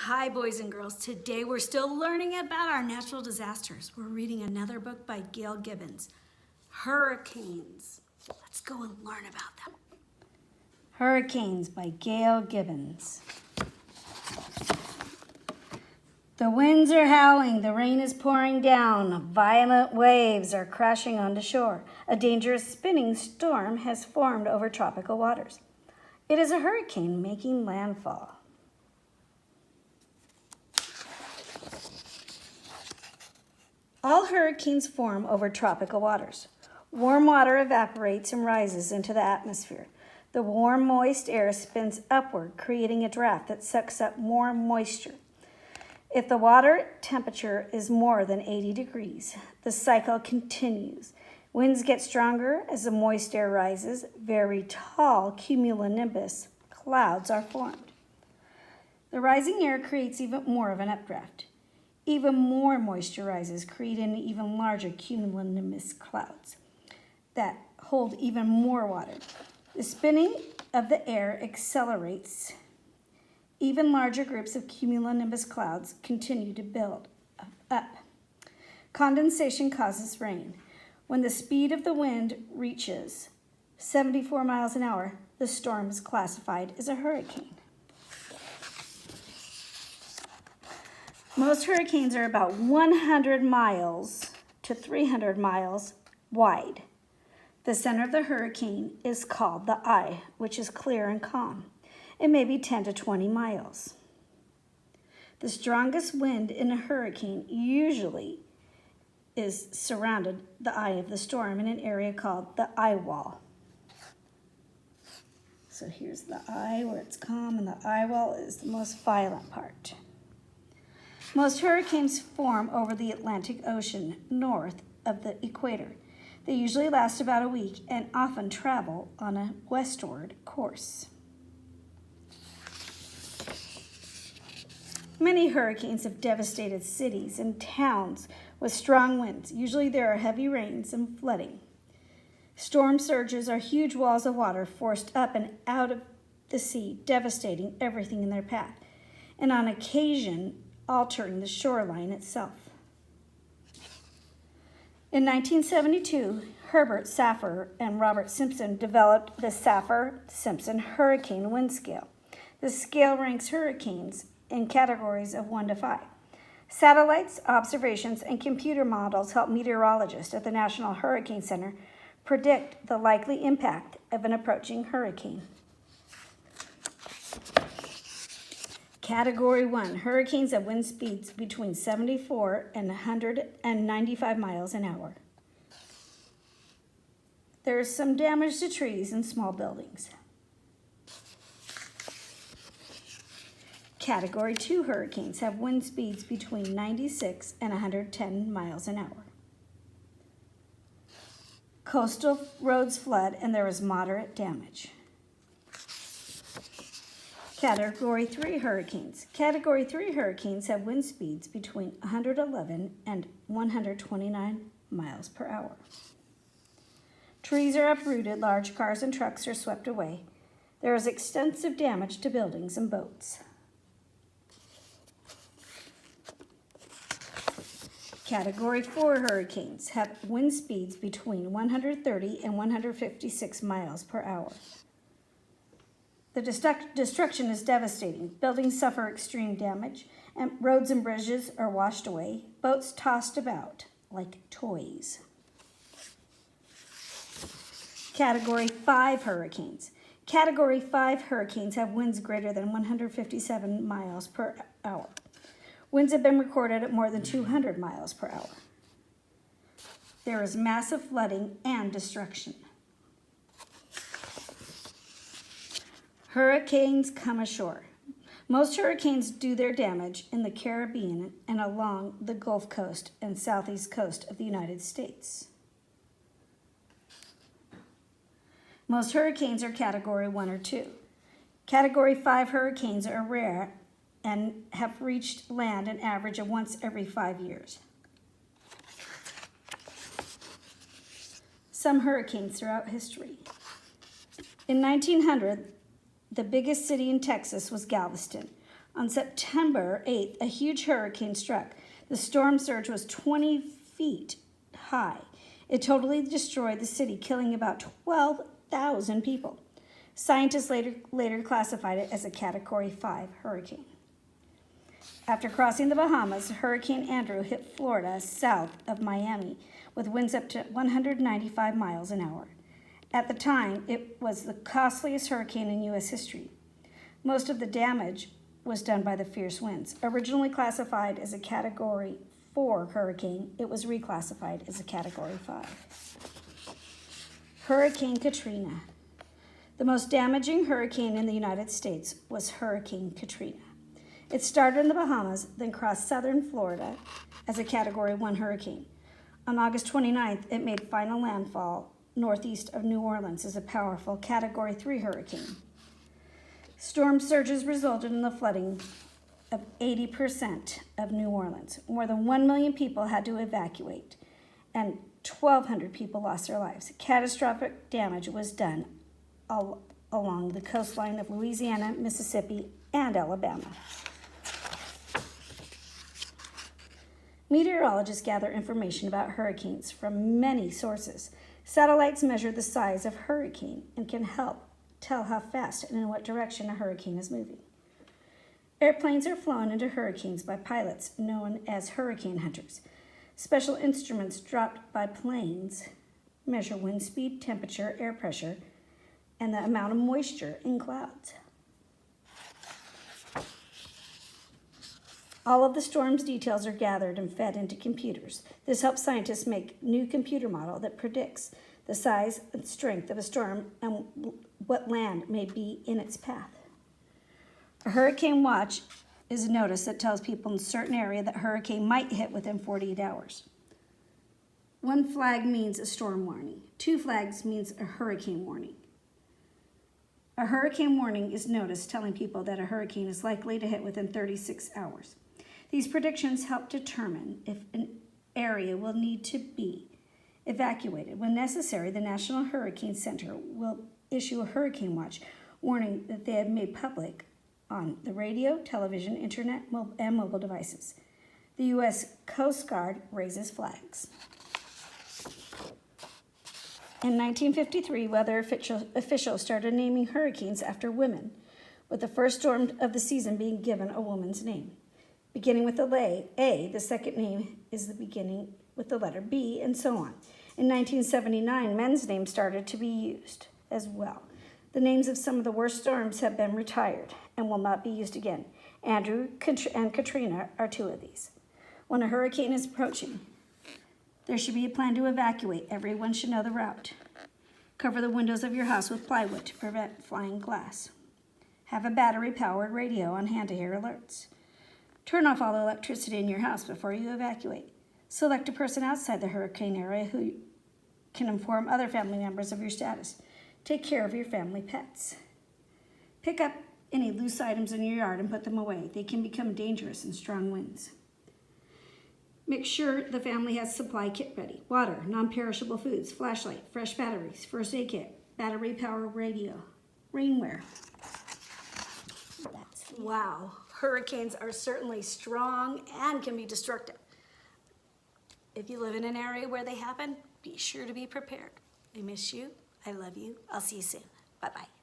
Hi, boys and girls. Today we're still learning about our natural disasters. We're reading another book by Gail Gibbons, Hurricanes. Let's go and learn about them. Hurricanes by Gail Gibbons. The winds are howling, the rain is pouring down, violent waves are crashing onto shore. A dangerous spinning storm has formed over tropical waters. It is a hurricane making landfall. All hurricanes form over tropical waters. Warm water evaporates and rises into the atmosphere. The warm, moist air spins upward, creating a draft that sucks up more moisture. If the water temperature is more than 80 degrees, the cycle continues. Winds get stronger as the moist air rises. Very tall cumulonimbus clouds are formed. The rising air creates even more of an updraft. Even more moisture rises, creating even larger cumulonimbus clouds that hold even more water. The spinning of the air accelerates. Even larger groups of cumulonimbus clouds continue to build up. Condensation causes rain. When the speed of the wind reaches 74 miles an hour, the storm is classified as a hurricane. Most hurricanes are about 100 miles to 300 miles wide. The center of the hurricane is called the eye, which is clear and calm. It may be 10 to 20 miles. The strongest wind in a hurricane usually is surrounded the eye of the storm in an area called the eye wall. So here's the eye where it's calm, and the eye wall is the most violent part. Most hurricanes form over the Atlantic Ocean north of the equator. They usually last about a week and often travel on a westward course. Many hurricanes have devastated cities and towns with strong winds. Usually there are heavy rains and flooding. Storm surges are huge walls of water forced up and out of the sea, devastating everything in their path, and on occasion altering the shoreline itself. In 1972, Herbert Saffer and Robert Simpson developed the Saffer-Simpson Hurricane Wind Scale. The scale ranks hurricanes in categories of 1 to 5. Satellites, observations, and computer models help meteorologists at the National Hurricane Center predict the likely impact of an approaching hurricane. Category 1, hurricanes have wind speeds between 74 and 195 miles an hour. There is some damage to trees and small buildings. Category 2 hurricanes have wind speeds between 96 and 110 miles an hour. Coastal roads flood and there is moderate damage. Category 3 hurricanes. Category 3 hurricanes have wind speeds between 111 and 129 miles per hour. Trees are uprooted, large cars and trucks are swept away. There is extensive damage to buildings and boats. Category 4 hurricanes have wind speeds between 130 and 156 miles per hour. The destruction is devastating. Buildings suffer extreme damage, and roads and bridges are washed away, boats tossed about like toys. Category 5 hurricanes. Category 5 hurricanes have winds greater than 157 miles per hour. Winds have been recorded at more than 200 miles per hour. There is massive flooding and destruction. Hurricanes come ashore. Most hurricanes do their damage in the Caribbean and along the Gulf Coast and southeast coast of the United States. Most hurricanes are Category 1 or 2. Category 5 hurricanes are rare and have reached land an average of once every 5 years. Some hurricanes throughout history. In 1900, the biggest city in Texas was Galveston. On September 8th, a huge hurricane struck. The storm surge was 20 feet high. It totally destroyed the city, killing about 12,000 people. Scientists later classified it as a Category 5 hurricane. After crossing the Bahamas, Hurricane Andrew hit Florida south of Miami with winds up to 195 miles an hour. At the time, it was the costliest hurricane in U.S. history. Most of the damage was done by the fierce winds. Originally classified as a Category 4 hurricane, it was reclassified as a Category 5. Hurricane Katrina. The most damaging hurricane in the United States was Hurricane Katrina. It started in the Bahamas, then crossed southern Florida as a Category 1 hurricane. On August 29th, it made final landfall northeast of New Orleans as a powerful Category 3 hurricane. Storm surges resulted in the flooding of 80% of New Orleans. More than 1 million people had to evacuate, and 1,200 people lost their lives. Catastrophic damage was done along the coastline of Louisiana, Mississippi, and Alabama. Meteorologists gather information about hurricanes from many sources. Satellites measure the size of hurricane and can help tell how fast and in what direction a hurricane is moving. Airplanes are flown into hurricanes by pilots known as hurricane hunters. Special instruments dropped by planes measure wind speed, temperature, air pressure, and the amount of moisture in clouds. All of the storm's details are gathered and fed into computers. This helps scientists make a new computer model that predicts the size and strength of a storm and what land may be in its path. A hurricane watch is a notice that tells people in a certain area that a hurricane might hit within 48 hours. 1 flag means a storm warning. 2 flags means a hurricane warning. A hurricane warning is notice telling people that a hurricane is likely to hit within 36 hours. These predictions help determine if an area will need to be evacuated. When necessary, the National Hurricane Center will issue a hurricane watch warning that they have made public on the radio, television, internet, and mobile devices. The U.S. Coast Guard raises flags. In 1953, weather officials started naming hurricanes after women, with the first storm of the season being given a woman's name. Beginning with the A, the second name is the beginning with the letter B, and so on. In 1979, men's names started to be used as well. The names of some of the worst storms have been retired and will not be used again. Andrew and Katrina are 2 of these. When a hurricane is approaching, there should be a plan to evacuate. Everyone should know the route. Cover the windows of your house with plywood to prevent flying glass. Have a battery-powered radio on hand to hear alerts. Turn off all electricity in your house before you evacuate. Select a person outside the hurricane area who can inform other family members of your status. Take care of your family pets. Pick up any loose items in your yard and put them away. They can become dangerous in strong winds. Make sure the family has a supply kit ready. Water, non-perishable foods, flashlight, fresh batteries, first aid kit, battery-powered radio, rainwear. Wow, hurricanes are certainly strong and can be destructive. If you live in an area where they happen, be sure to be prepared. I miss you. I love you. I'll see you soon. Bye-bye.